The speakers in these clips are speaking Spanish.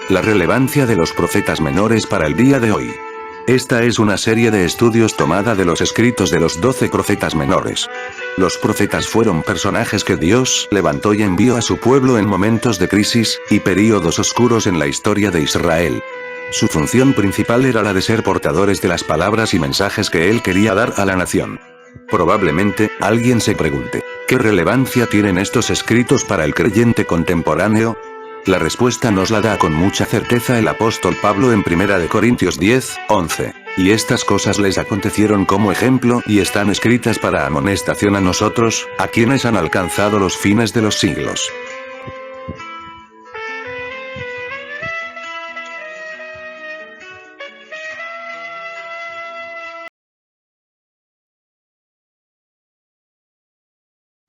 La relevancia de los profetas menores para el día de hoy. Esta es una serie de estudios tomada de los escritos de los 12 profetas menores. Los profetas fueron personajes que Dios levantó y envió a su pueblo en momentos de crisis y períodos oscuros en la historia de Israel. Su función principal era la de ser portadores de las palabras y mensajes que él quería dar a la nación. Probablemente, alguien se pregunte, ¿qué relevancia tienen estos escritos para el creyente contemporáneo? La respuesta nos la da con mucha certeza el apóstol Pablo en 1 Corintios 10, 11. Y estas cosas les acontecieron como ejemplo y están escritas para amonestación a nosotros, a quienes han alcanzado los fines de los siglos.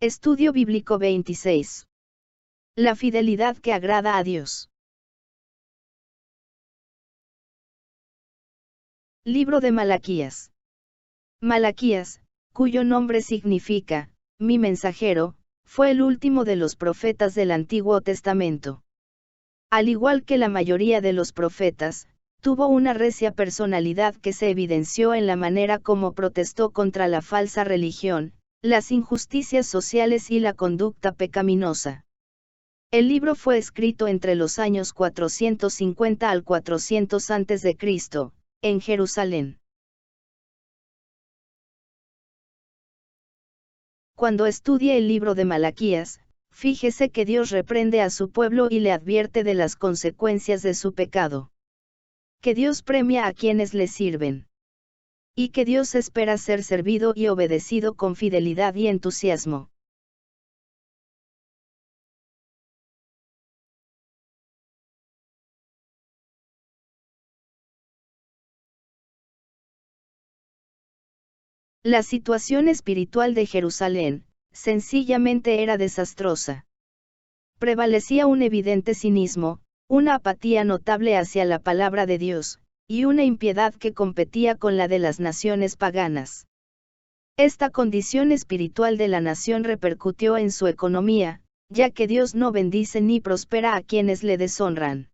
Estudio Bíblico 26. La fidelidad que agrada a Dios. Libro de Malaquías. Malaquías, cuyo nombre significa, mi mensajero, fue el último de los profetas del Antiguo Testamento. Al igual que la mayoría de los profetas, tuvo una recia personalidad que se evidenció en la manera como protestó contra la falsa religión, las injusticias sociales y la conducta pecaminosa. El libro fue escrito entre los años 450 al 400 a.C., en Jerusalén. Cuando estudie el libro de Malaquías, fíjese que Dios reprende a su pueblo y le advierte de las consecuencias de su pecado. Que Dios premia a quienes le sirven. Y que Dios espera ser servido y obedecido con fidelidad y entusiasmo. La situación espiritual de Jerusalén, sencillamente era desastrosa. Prevalecía un evidente cinismo, una apatía notable hacia la palabra de Dios, y una impiedad que competía con la de las naciones paganas. Esta condición espiritual de la nación repercutió en su economía, ya que Dios no bendice ni prospera a quienes le deshonran.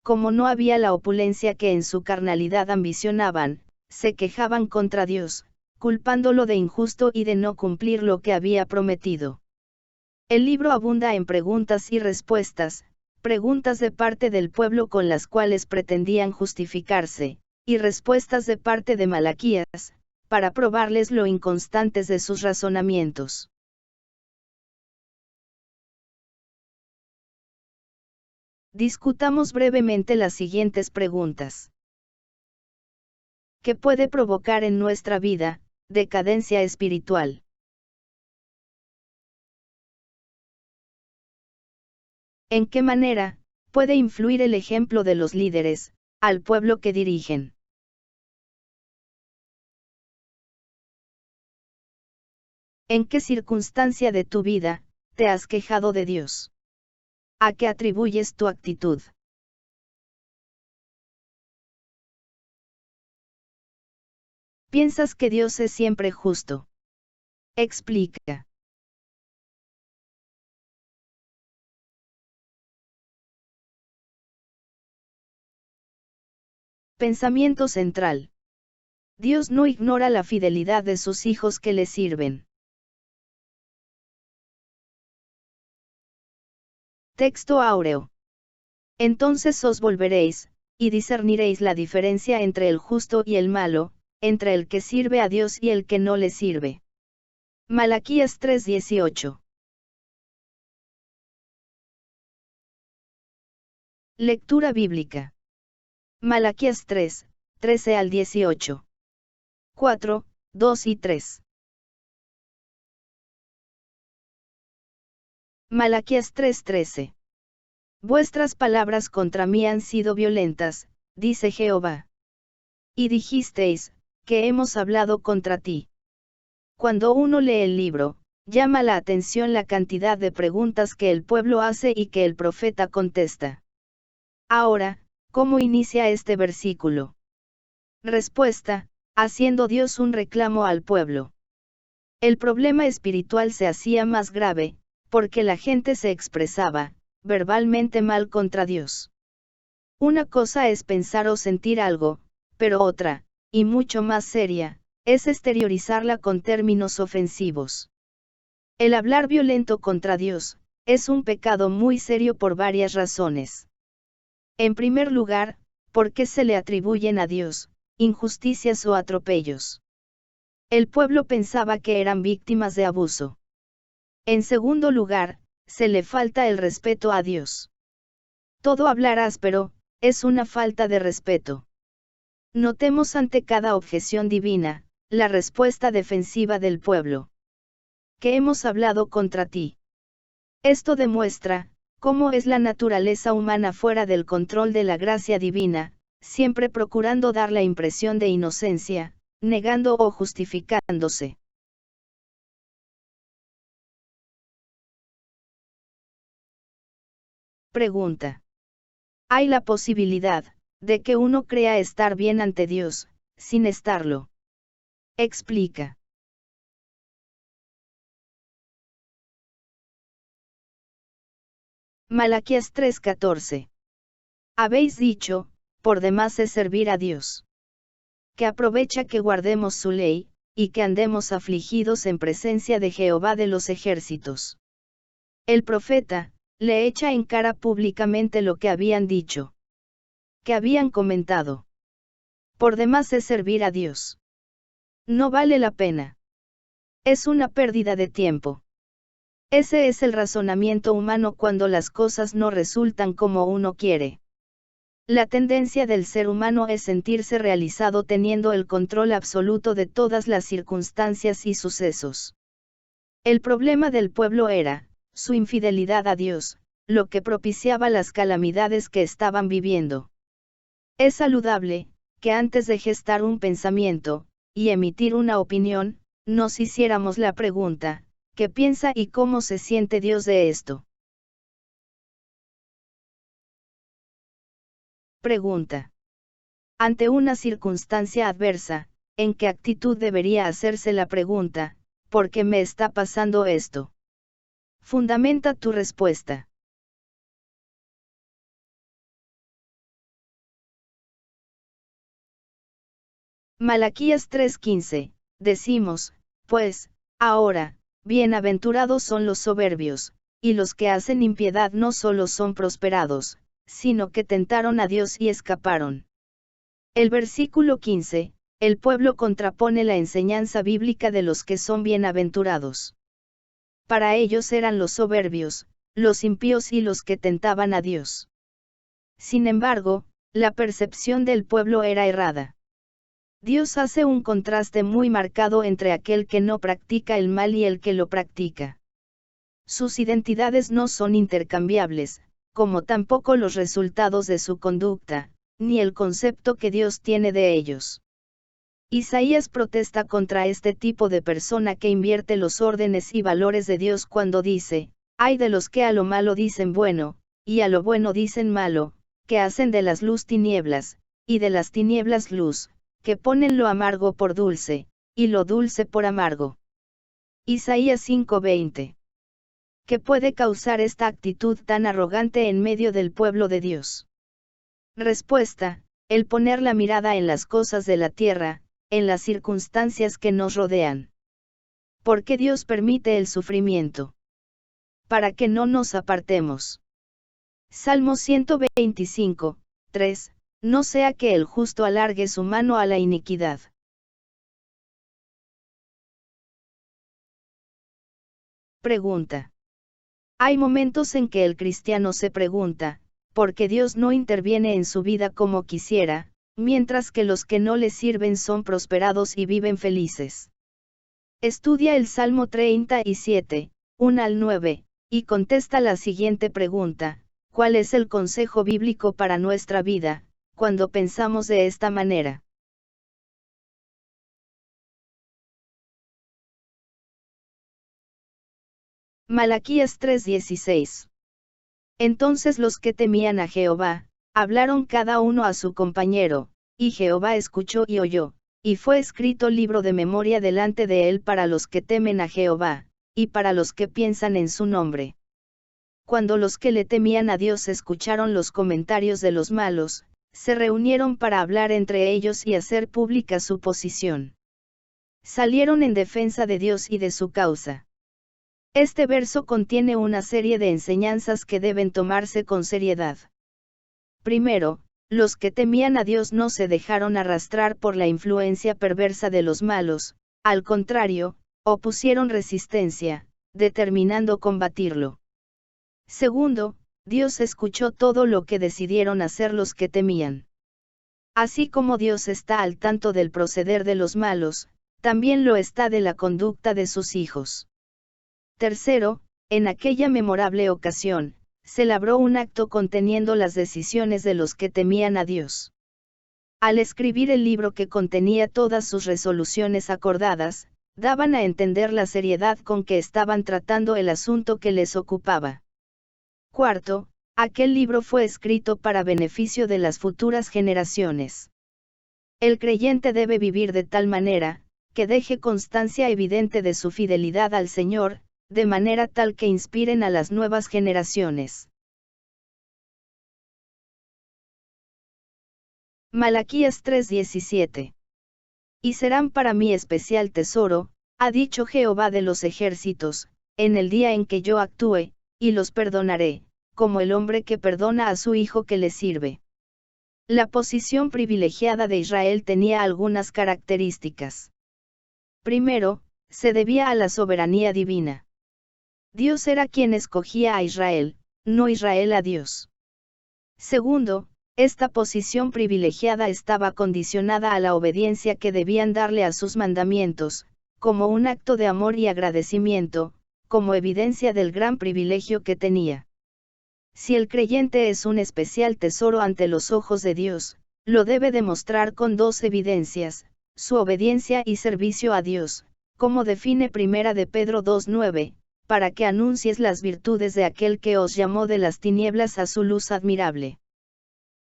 Como no había la opulencia que en su carnalidad ambicionaban, se quejaban contra Dios, culpándolo de injusto y de no cumplir lo que había prometido. El libro abunda en preguntas y respuestas, preguntas de parte del pueblo con las cuales pretendían justificarse, y respuestas de parte de Malaquías, para probarles lo inconstantes de sus razonamientos. Discutamos brevemente las siguientes preguntas. ¿Qué puede provocar en nuestra vida decadencia espiritual? ¿En qué manera puede influir el ejemplo de los líderes al pueblo que dirigen? ¿En qué circunstancia de tu vida te has quejado de Dios? ¿A qué atribuyes tu actitud? ¿Piensas que Dios es siempre justo? Explica. Pensamiento central. Dios no ignora la fidelidad de sus hijos que le sirven. Texto áureo. Entonces os volveréis, y discerniréis la diferencia entre el justo y el malo, entre el que sirve a Dios y el que no le sirve. Malaquías 3:18. Lectura bíblica. Malaquías 3, 13 al 18. 4, 2 y 3. Malaquías 3:13. Vuestras palabras contra mí han sido violentas, dice Jehová. Y dijisteis, que hemos hablado contra ti. Cuando uno lee el libro, llama la atención la cantidad de preguntas que el pueblo hace y que el profeta contesta. Ahora, ¿cómo inicia este versículo? Respuesta, haciendo Dios un reclamo al pueblo. El problema espiritual se hacía más grave, porque la gente se expresaba, verbalmente mal contra Dios. Una cosa es pensar o sentir algo, pero otra, y mucho más seria, es exteriorizarla con términos ofensivos. El hablar violento contra Dios, es un pecado muy serio por varias razones. En primer lugar, porque se le atribuyen a Dios injusticias o atropellos. El pueblo pensaba que eran víctimas de abuso. En segundo lugar, se le falta el respeto a Dios. Todo hablar áspero, es una falta de respeto. Notemos ante cada objeción divina, la respuesta defensiva del pueblo. Que hemos hablado contra ti. Esto demuestra, cómo es la naturaleza humana fuera del control de la gracia divina, siempre procurando dar la impresión de inocencia, negando o justificándose. Pregunta. ¿Hay la posibilidad de que uno crea estar bien ante Dios, sin estarlo? Explica. Malaquías 3:14. Habéis dicho, por demás es servir a Dios. Que aprovecha que guardemos su ley, y que andemos afligidos en presencia de Jehová de los ejércitos. El profeta, le echa en cara públicamente lo que habían dicho. Que habían comentado. Por demás es servir a Dios. No vale la pena. Es una pérdida de tiempo. Ese es el razonamiento humano cuando las cosas no resultan como uno quiere. La tendencia del ser humano es sentirse realizado teniendo el control absoluto de todas las circunstancias y sucesos. El problema del pueblo era, su infidelidad a Dios, lo que propiciaba las calamidades que estaban viviendo. Es saludable, que antes de gestar un pensamiento, y emitir una opinión, nos hiciéramos la pregunta, ¿qué piensa y cómo se siente Dios de esto? Pregunta. Ante una circunstancia adversa, ¿en qué actitud debería hacerse la pregunta, ¿por qué me está pasando esto? Fundamenta tu respuesta. Malaquías 3:15, decimos, pues, ahora, bienaventurados son los soberbios, y los que hacen impiedad no solo son prosperados, sino que tentaron a Dios y escaparon. El versículo 15, el pueblo contrapone la enseñanza bíblica de los que son bienaventurados. Para ellos eran los soberbios, los impíos y los que tentaban a Dios. Sin embargo, la percepción del pueblo era errada. Dios hace un contraste muy marcado entre aquel que no practica el mal y el que lo practica. Sus identidades no son intercambiables, como tampoco los resultados de su conducta, ni el concepto que Dios tiene de ellos. Isaías protesta contra este tipo de persona que invierte los órdenes y valores de Dios cuando dice, ay de los que a lo malo dicen bueno, y a lo bueno dicen malo, que hacen de las luz tinieblas, y de las tinieblas luz, que ponen lo amargo por dulce, y lo dulce por amargo. Isaías 5:20. ¿Qué puede causar esta actitud tan arrogante en medio del pueblo de Dios? Respuesta, el poner la mirada en las cosas de la tierra, en las circunstancias que nos rodean. ¿Por qué Dios permite el sufrimiento? Para que no nos apartemos. Salmo 125:3. No sea que el justo alargue su mano a la iniquidad. Pregunta. Hay momentos en que el cristiano se pregunta, ¿por qué Dios no interviene en su vida como quisiera, mientras que los que no le sirven son prosperados y viven felices? Estudia el Salmo 37, 1 al 9, y contesta la siguiente pregunta, ¿cuál es el consejo bíblico para nuestra vida, cuando pensamos de esta manera? Malaquías 3:16. Entonces los que temían a Jehová, hablaron cada uno a su compañero, y Jehová escuchó y oyó, y fue escrito libro de memoria delante de él para los que temen a Jehová, y para los que piensan en su nombre. cuando los que le temían a Dios escucharon los comentarios de los malos, se reunieron para hablar entre ellos y hacer pública su posición. Salieron en defensa de Dios y de su causa. Este verso contiene una serie de enseñanzas que deben tomarse con seriedad. Primero, los que temían a Dios no se dejaron arrastrar por la influencia perversa de los malos, al contrario, opusieron resistencia, determinando combatirlo. Segundo, Dios escuchó todo lo que decidieron hacer los que temían. Así como Dios está al tanto del proceder de los malos, también lo está de la conducta de sus hijos. Tercero, en aquella memorable ocasión, se labró un acto conteniendo las decisiones de los que temían a Dios. Al escribir el libro que contenía todas sus resoluciones acordadas, daban a entender la seriedad con que estaban tratando el asunto que les ocupaba. Cuarto, aquel libro fue escrito para beneficio de las futuras generaciones. El creyente debe vivir de tal manera, que deje constancia evidente de su fidelidad al Señor, de manera tal que inspiren a las nuevas generaciones. Malaquías 3:17. Y serán para mí especial tesoro, ha dicho Jehová de los ejércitos, en el día en que yo actúe, y los perdonaré, como el hombre que perdona a su hijo que le sirve. La posición privilegiada de Israel tenía algunas características. Primero, se debía a la soberanía divina. Dios era quien escogía a Israel, no Israel a Dios. Segundo, esta posición privilegiada estaba condicionada a la obediencia que debían darle a sus mandamientos, como un acto de amor y agradecimiento, como evidencia del gran privilegio que tenía. Si el creyente es un especial tesoro ante los ojos de Dios, lo debe demostrar con dos evidencias, su obediencia y servicio a Dios, como define 1 de Pedro 2:9, para que anuncies las virtudes de aquel que os llamó de las tinieblas a su luz admirable.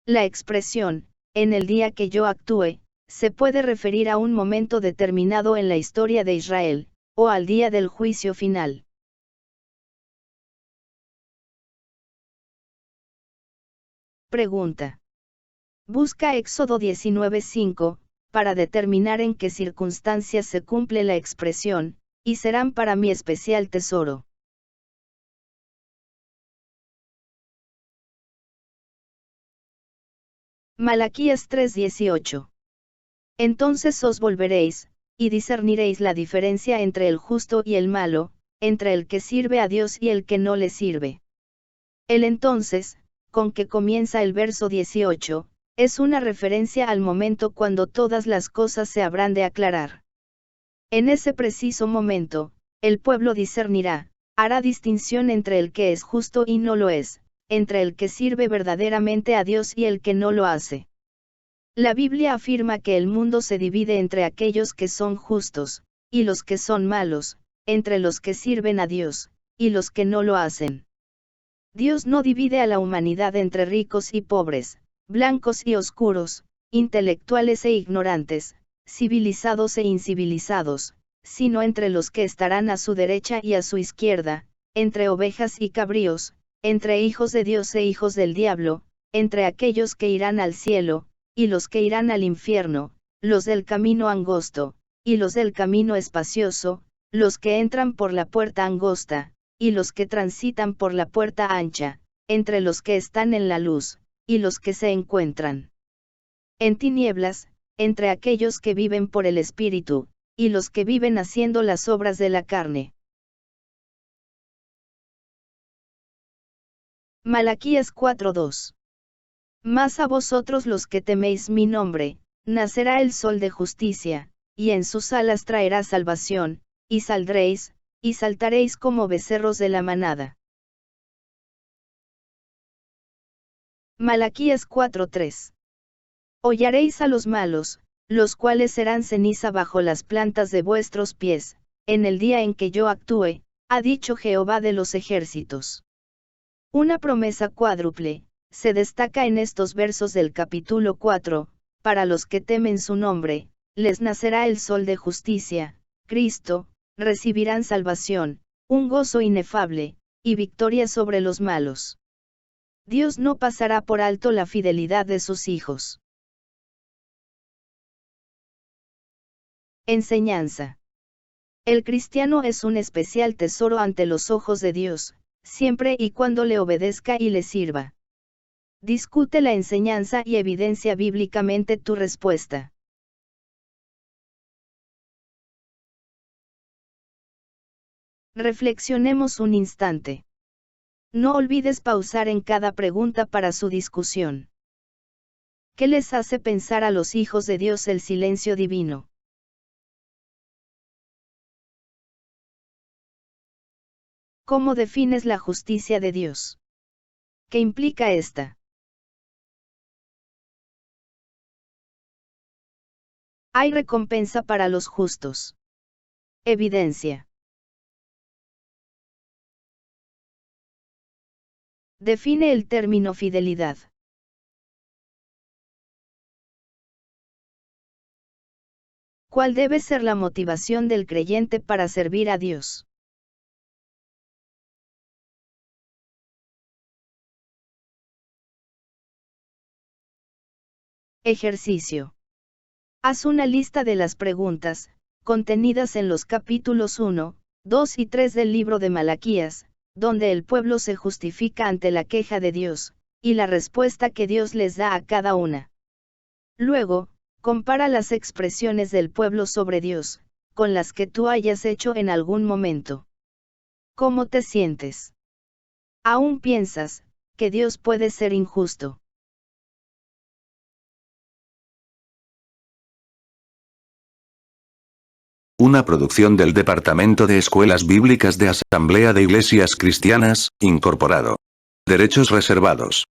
La expresión, en el día que yo actúe, se puede referir a un momento determinado en la historia de Israel, o al día del juicio final. Pregunta. Busca Éxodo 19:5, para determinar en qué circunstancias se cumple la expresión, y serán para mí especial tesoro. Malaquías 3:18. Entonces os volveréis, y discerniréis la diferencia entre el justo y el malo, entre el que sirve a Dios y el que no le sirve. El entonces, con que comienza el verso 18, es una referencia al momento cuando todas las cosas se habrán de aclarar. En ese preciso momento, el pueblo discernirá, hará distinción entre el que es justo y no lo es, entre el que sirve verdaderamente a Dios y el que no lo hace. La Biblia afirma que el mundo se divide entre aquellos que son justos, y los que son malos, entre los que sirven a Dios, y los que no lo hacen. Dios no divide a la humanidad entre ricos y pobres, blancos y oscuros, intelectuales e ignorantes, civilizados e incivilizados, sino entre los que estarán a su derecha y a su izquierda, entre ovejas y cabríos, entre hijos de Dios e hijos del diablo, entre aquellos que irán al cielo, y los que irán al infierno, los del camino angosto, y los del camino espacioso, los que entran por la puerta angosta, y los que transitan por la puerta ancha, entre los que están en la luz, y los que se encuentran en tinieblas, entre aquellos que viven por el Espíritu, y los que viven haciendo las obras de la carne. Malaquías 4:2. Mas a vosotros los que teméis mi nombre, nacerá el sol de justicia, y en sus alas traerá salvación, y saldréis, y saltaréis como becerros de la manada. Malaquías 4:3. Hollaréis a los malos, los cuales serán ceniza bajo las plantas de vuestros pies, en el día en que yo actúe, ha dicho Jehová de los ejércitos. Una promesa cuádruple se destaca en estos versos del capítulo 4, para los que temen su nombre, les nacerá el sol de justicia, Cristo, recibirán salvación, un gozo inefable, y victoria sobre los malos. Dios no pasará por alto la fidelidad de sus hijos. Enseñanza. El cristiano es un especial tesoro ante los ojos de Dios, siempre y cuando le obedezca y le sirva. Discute la enseñanza y evidencia bíblicamente tu respuesta. Reflexionemos un instante. No olvides pausar en cada pregunta para su discusión. ¿Qué les hace pensar a los hijos de Dios el silencio divino? ¿Cómo defines la justicia de Dios? ¿Qué implica esta? Hay recompensa para los justos. Evidencia. Define el término fidelidad. ¿Cuál debe ser la motivación del creyente para servir a Dios? Ejercicio. Haz una lista de las preguntas, contenidas en los capítulos 1, 2 y 3 del libro de Malaquías, donde el pueblo se justifica ante la queja de Dios, y la respuesta que Dios les da a cada una. Luego, compara las expresiones del pueblo sobre Dios, con las que tú hayas hecho en algún momento. ¿Cómo te sientes? ¿Aún piensas que Dios puede ser injusto? Una producción del Departamento de Escuelas Bíblicas de Asamblea de Iglesias Cristianas, Incorporado. Derechos reservados.